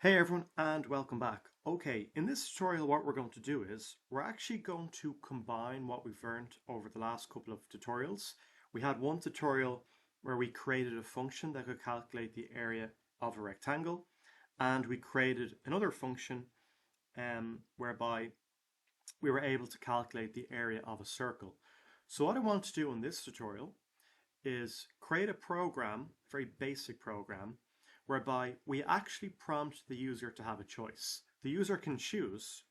Hey everyone and welcome back. Okay, in this tutorial what we're going to do is we're actually going to combine what we've learned over the last couple of tutorials. We had one tutorial where we created a function that could calculate the area of a rectangle, and we created another function whereby we were able to calculate the area of a circle. So what I want to do in this tutorial is create a program, a very basic program, whereby we actually prompt the user to have a choice. The user can choose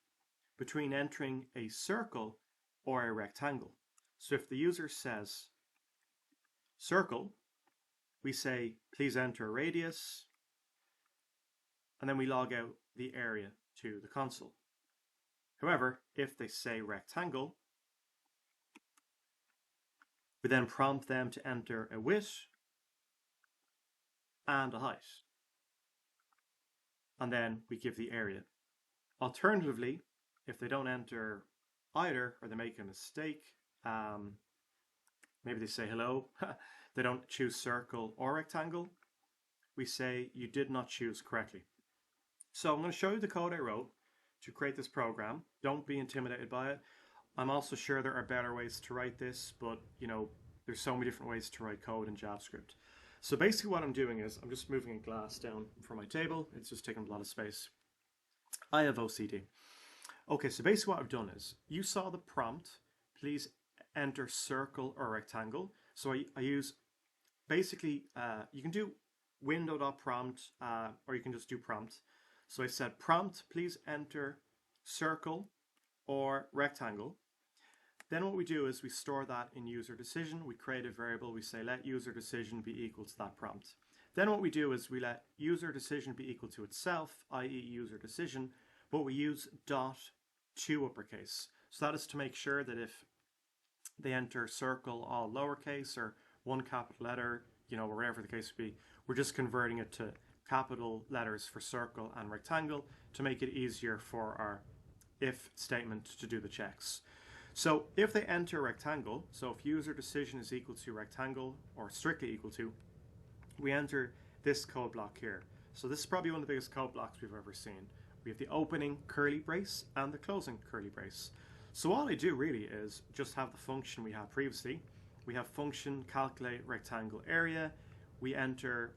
between entering a circle or a rectangle. So if the user says circle, we say please enter a radius, and then we log out the area to the console. However, if they say rectangle, we then prompt them to enter a width and a height, and then we give the area. Alternatively, if they don't enter either, or they make a mistake, maybe they say hello, they don't choose circle or rectangle, we say you did not choose correctly. So I'm going to show you the code I wrote to create this program. Don't be intimidated by it. I'm also sure there are better ways to write this, but there's so many different ways to write code in JavaScript. So basically what I'm doing is I'm just moving a glass down from my table. It's just taking a lot of space. I have OCD. Okay, so basically what I've done is, you saw the prompt, please enter circle or rectangle. So I use, basically, you can do window.prompt, or you can just do prompt. So I said prompt, please enter circle or rectangle. Then what we do is we store that in user decision. We create a variable, we say let user decision be equal to that prompt. Then what we do is we let user decision be equal to itself, i.e. user decision, but we use dot to uppercase. So that is to make sure that if they enter circle all lowercase or one capital letter, or whatever the case would be, we're just converting it to capital letters for circle and rectangle to make it easier for our if statement to do the checks. So if they enter rectangle, so if user decision is equal to rectangle or strictly equal to, we enter this code block here. So this is probably one of the biggest code blocks we've ever seen. We have the opening curly brace and the closing curly brace. So all I do really is just have the function we had previously. We have function calculate rectangle area. We enter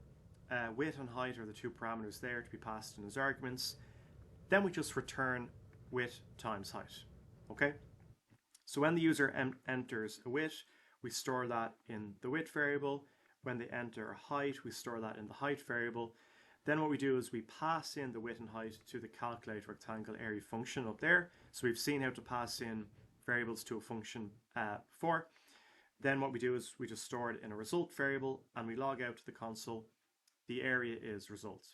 width and height are the two parameters there to be passed in as arguments. Then we just return width times height. Okay? So when the user enters a width, we store that in the width variable. When they enter a height, we store that in the height variable. Then what we do is we pass in the width and height to the calculate rectangle area function up there. So we've seen how to pass in variables to a function before. Then what we do is we just store it in a result variable and we log out to the console. The area is result.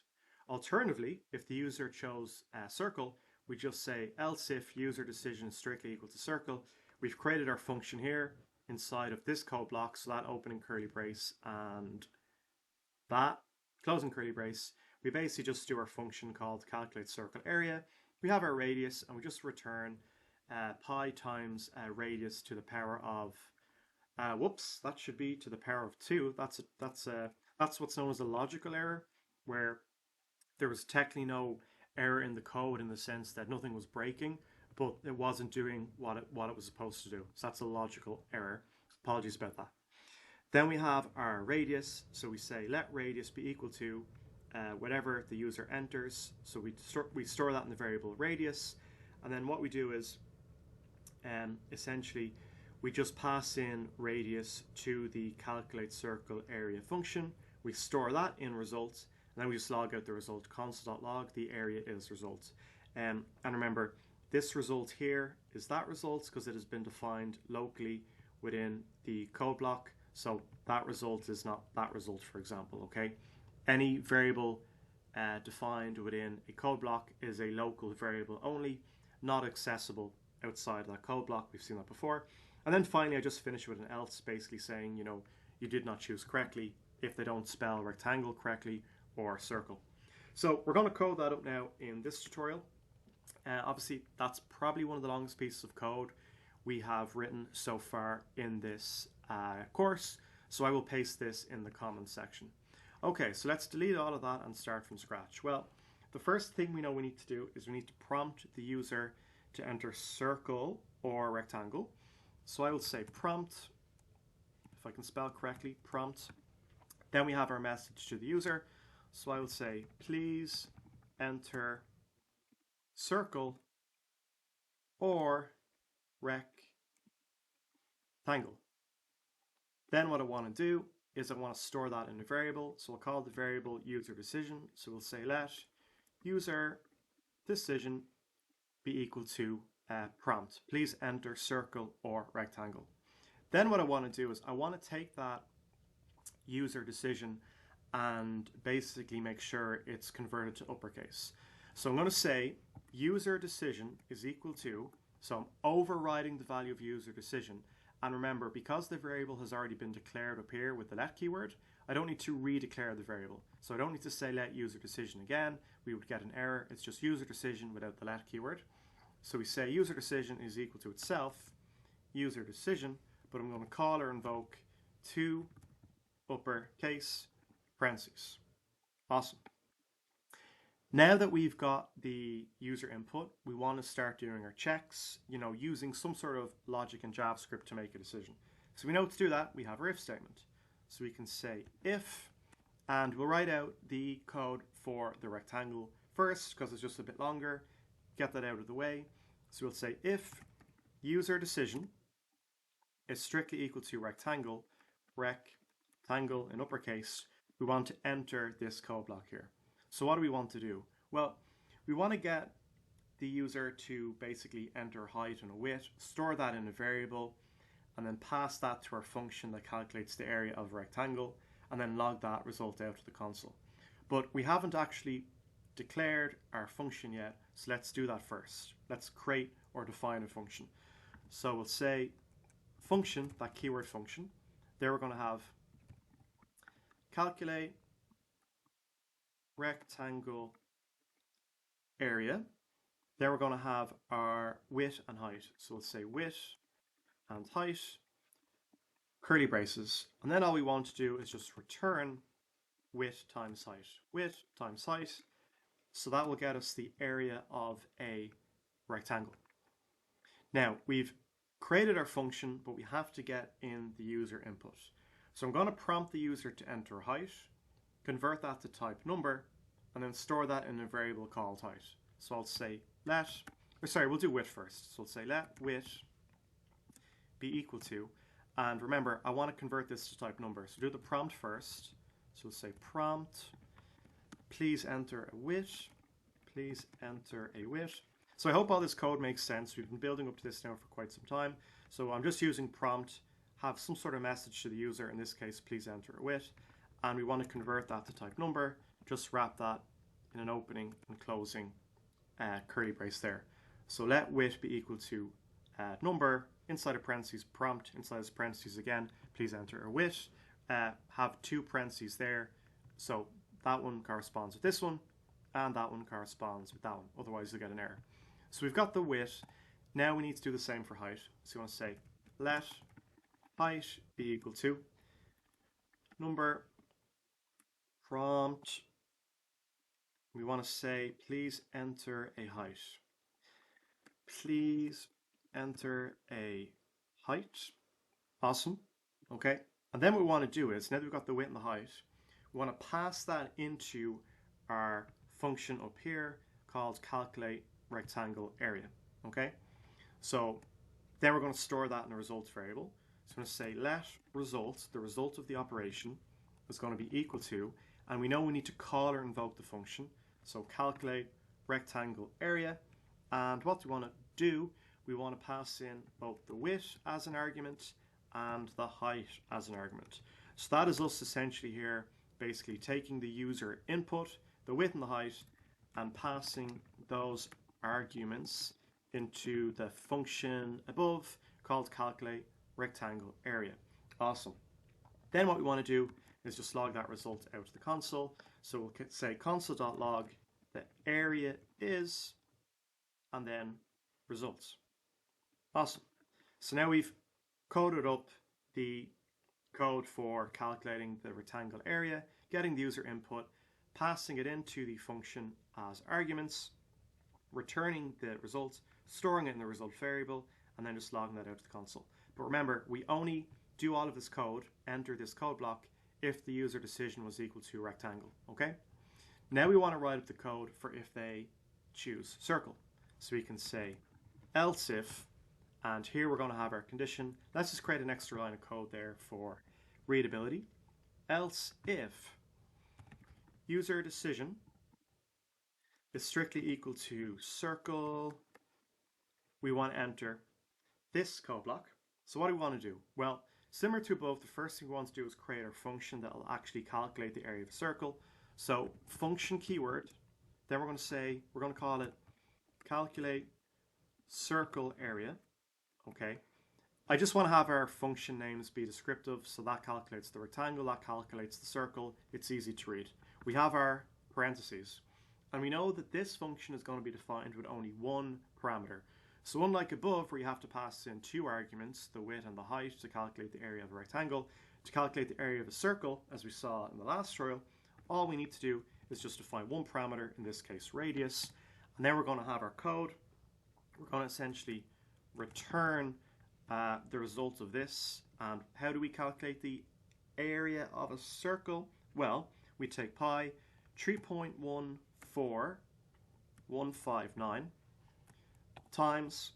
Alternatively, if the user chose circle, we just say else if user decision is strictly equal to circle. We've created our function here inside of this code block, so that opening curly brace and that closing curly brace. We basically just do our function called calculate circle area. We have our radius and we just return pi times radius to the power of, that should be to the power of 2. That's what's known as a logical error, where there was technically no error in the code in the sense that nothing was breaking, but it wasn't doing what it was supposed to do. So that's a logical error. Apologies about that. Then we have our radius. So we say let radius be equal to whatever the user enters. So we store that in the variable radius. And then what we do is essentially we just pass in radius to the calculate circle area function. We store that in results, and then we just log out the result, console.log, the area is result. And remember, this result here is that result because it has been defined locally within the code block. So that result is not that result, for example, okay? Any variable defined within a code block is a local variable only, not accessible outside of that code block. We've seen that before. And then finally, I just finish with an else, basically saying, you did not choose correctly if they don't spell rectangle correctly or circle. So we're going to code that up now in this tutorial. Obviously, that's probably one of the longest pieces of code we have written so far in this course. So I will paste this in the comments section. Okay, so let's delete all of that and start from scratch. Well, The first thing we know we need to do is we need to prompt the user to enter circle or rectangle. So I will say prompt, if I can spell correctly, prompt. Then we have our message to the user. So I will say, please enter circle or rectangle. Then what I want to do is I want to store that in a variable. So we'll call the variable user decision. So we'll say let user decision be equal to prompt. Please enter circle or rectangle. Then what I want to do is I want to take that user decision and basically make sure it's converted to uppercase. So I'm going to say user decision is equal to, so I'm overriding the value of user decision. And remember, because the variable has already been declared up here with the let keyword, I don't need to redeclare the variable. So I don't need to say let user decision again. We would get an error. It's just user decision without the let keyword. So we say user decision is equal to itself, user decision, but I'm going to call or invoke to uppercase parentheses. Awesome. Now that we've got the user input, we want to start doing our checks, using some sort of logic in JavaScript to make a decision. So we know to do that, we have our if statement. So we can say if, and we'll write out the code for the rectangle first because it's just a bit longer. Get that out of the way. So we'll say if user decision is strictly equal to rectangle in uppercase, we want to enter this code block here. So what do we want to do? Well, we want to get the user to basically enter height and a width, store that in a variable, and then pass that to our function that calculates the area of a rectangle, and then log that result out to the console. But we haven't actually declared our function yet, so let's do that first. Let's create or define a function. So we'll say function, that keyword function. There we're going to have calculate rectangle area. There we're going to have our width and height. So we'll say width and height, curly braces. And then all we want to do is just return width times height. Width times height. So that will get us the area of a rectangle. Now we've created our function, but we have to get in the user input. So I'm going to prompt the user to enter height, convert that to type number, and then store that in a variable called height. So I'll say we'll do width first. So I'll say let width be equal to, and remember, I want to convert this to type number. So do the prompt first. So we'll say prompt, please enter a width, please enter a width. So I hope all this code makes sense. We've been building up to this now for quite some time. So I'm just using prompt, have some sort of message to the user, in this case, please enter a width, and we want to convert that to type number. Just wrap that in an opening and closing curly brace there. So let width be equal to number, inside of parentheses, prompt, inside of parentheses again, please enter a width. Have two parentheses there, so that one corresponds with this one, and that one corresponds with that one, otherwise you'll get an error. So we've got the width. Now we need to do the same for height. So you want to say let height be equal to number, prompt. We want to say please enter a height. Please enter a height. Awesome. Okay. And then what we want to do is, now that we've got the width and the height, we want to pass that into our function up here called calculate rectangle area. Okay. So then we're going to store that in a results variable. So I'm going to say let result, the result of the operation, is going to be equal to, and we know we need to call or invoke the function. So calculate rectangle area, and what we want to do, we want to pass in both the width as an argument and the height as an argument. So that is us essentially here basically taking the user input, the width and the height, and passing those arguments into the function above called calculate rectangle area. Awesome. Then what we want to do is just log that result out to the console. So we'll say console.log the area is, and then results. Awesome. So now we've coded up the code for calculating the rectangle area, getting the user input, passing it into the function, as arguments, returning the results, storing it in the result variable, and then just logging that out to the console. But remember, we only do all of this code, enter this code block, if the user decision was equal to a rectangle, okay? Now we want to write up the code for if they choose circle. So we can say else if, and here we're going to have our condition. Let's just create an extra line of code there for readability. Else if user decision is strictly equal to circle, we want to enter this code block. So what do we want to do? Well, similar to above, the first thing we want to do is create our function that will actually calculate the area of a circle. So function keyword, then we're going to call it calculate circle area. Okay. I just want to have our function names be descriptive, so that calculates the rectangle, that calculates the circle. It's easy to read. We have our parentheses, and we know that this function is going to be defined with only one parameter. So unlike above, where you have to pass in two arguments, the width and the height, to calculate the area of a rectangle, to calculate the area of a circle, as we saw in the last tutorial, all we need to do is just define one parameter, in this case radius, and then we're going to have our code. We're going to essentially return the result of this. And how do we calculate the area of a circle? Well, we take pi 3.14159 times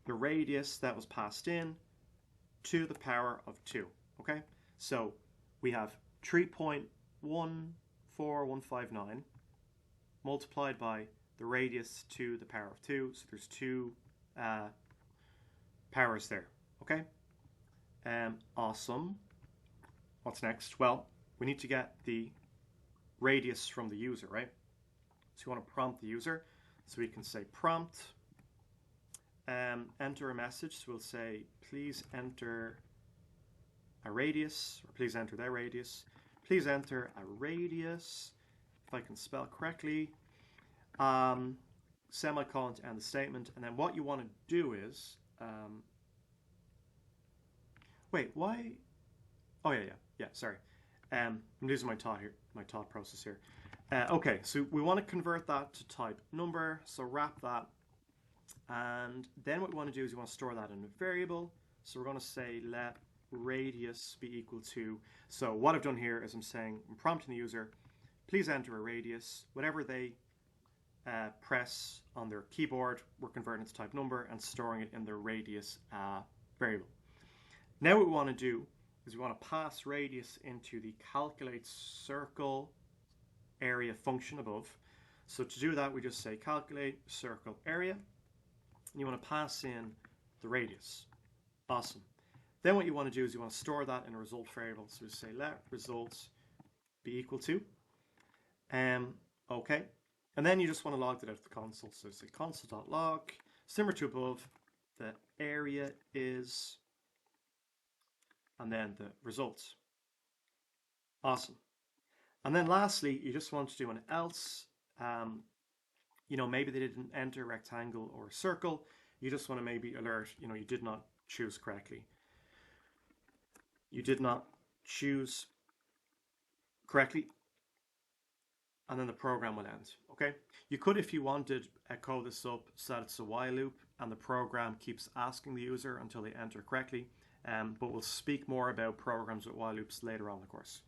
the radius that was passed in to the power of 2. Okay, so we have 3.14159 multiplied by the radius to the power of 2. So there's two powers there. Okay, awesome. What's next? Well, we need to get the radius from the user, right? So we want to prompt the user. So we can say prompt, enter a message. So we'll say, please enter a radius, or please enter their radius. Please enter a radius, if I can spell correctly. Semicolon to end the statement. And then what you want to do is, wait, why? Oh yeah, sorry. I'm losing my thought process here. Okay, so we want to convert that to type number, so wrap that. And then what we want to do is we want to store that in a variable. So we're going to say let radius be equal to, so what I've done here is I'm prompting the user, please enter a radius. Whatever they press on their keyboard, we're converting it to type number and storing it in the radius variable. Now what we want to do is we want to pass radius into the calculate circle area function above. So to do that, we just say calculate circle area, and you want to pass in the radius. Awesome. Then what you want to do is you want to store that in a result variable. So we say let results be equal to, okay. And then you just want to log that out to the console. So say console.log, similar to above, the area is, and then the results. Awesome. And then lastly, you just want to do an else. Maybe they didn't enter rectangle or circle. You just want to maybe alert, you did not choose correctly. You did not choose correctly. And then the program will end, okay? You could, if you wanted, code this up so that it's a while loop and the program keeps asking the user until they enter correctly. But we'll speak more about programs with while loops later on in the course.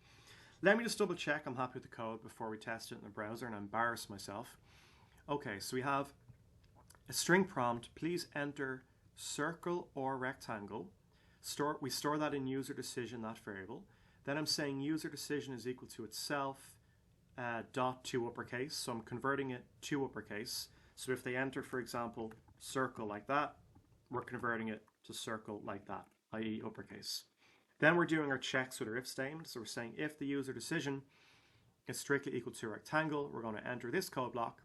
Let me just double check I'm happy with the code before we test it in the browser and embarrass myself. Okay, so we have a string prompt, please enter circle or rectangle. We store that in user decision, that variable. Then I'm saying user decision is equal to itself dot to uppercase, so I'm converting it to uppercase. So if they enter, for example, circle like that, we're converting it to circle like that, i.e. uppercase. Then we're doing our checks with our if statement. So we're saying if the user decision is strictly equal to a rectangle, we're going to enter this code block.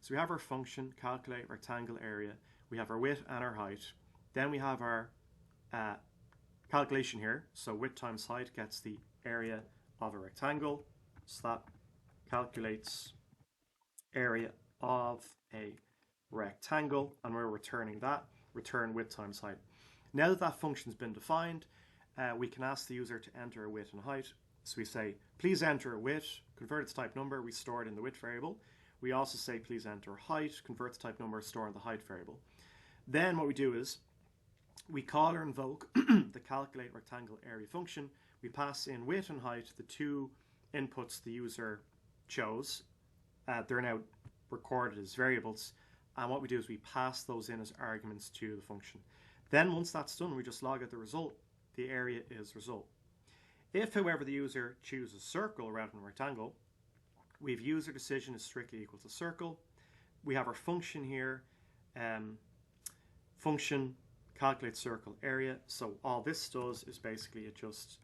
So we have our function, calculate rectangle area. We have our width and our height. Then we have our calculation here. So width times height gets the area of a rectangle. So that calculates area of a rectangle, and we're returning that, return width times height. Now that that function's been defined, we can ask the user to enter a width and height. So we say, please enter a width, convert it to type number, we store it in the width variable. We also say please enter height, convert to type number, store in the height variable. Then what we do is we call or invoke the calculate rectangle area function. We pass in width and height, the two inputs the user chose. They're now recorded as variables. And what we do is we pass those in as arguments to the function. Then once that's done, we just log out the result. The area is result. If, however, the user chooses circle rather than rectangle, we have user decision is strictly equal to circle. We have our function here, function calculate circle area. So all this does is basically it just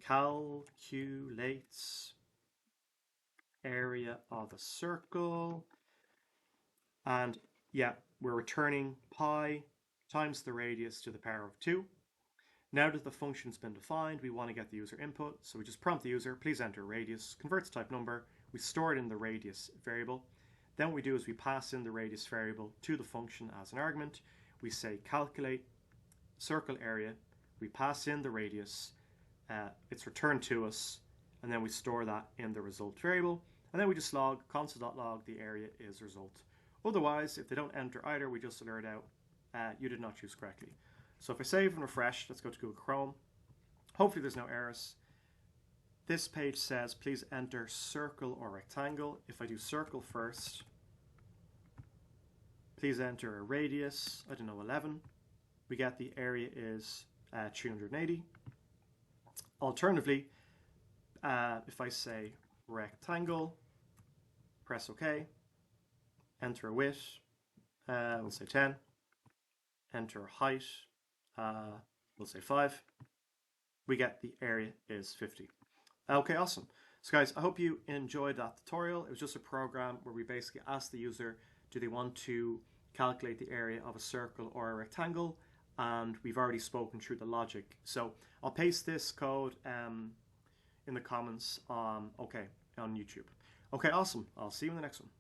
calculates area of a circle. And yeah, we're returning pi times the radius to the power of 2. Now that the function's been defined, we want to get the user input. So we just prompt the user, please enter radius, convert to type number. We store it in the radius variable. Then what we do is we pass in the radius variable to the function as an argument. We say calculate circle area. We pass in the radius. It's returned to us. And then we store that in the result variable. And then we just log console.log the area is result. Otherwise, if they don't enter either, we just alert out you did not choose correctly. So if I save and refresh, let's go to Google Chrome. Hopefully there's no errors. This page says please enter circle or rectangle. If I do circle first, please enter a radius, I don't know, 11. We get the area is 380. Alternatively, if I say rectangle, press OK, enter a width, we'll say 10, enter a height, we'll say 5, we get the area is 50. Okay, awesome. So guys, I hope you enjoyed that tutorial. It was just a program where we basically asked the user, do they want to calculate the area of a circle or a rectangle? And we've already spoken through the logic. So I'll paste this code in the comments on YouTube. Okay, awesome. I'll see you in the next one.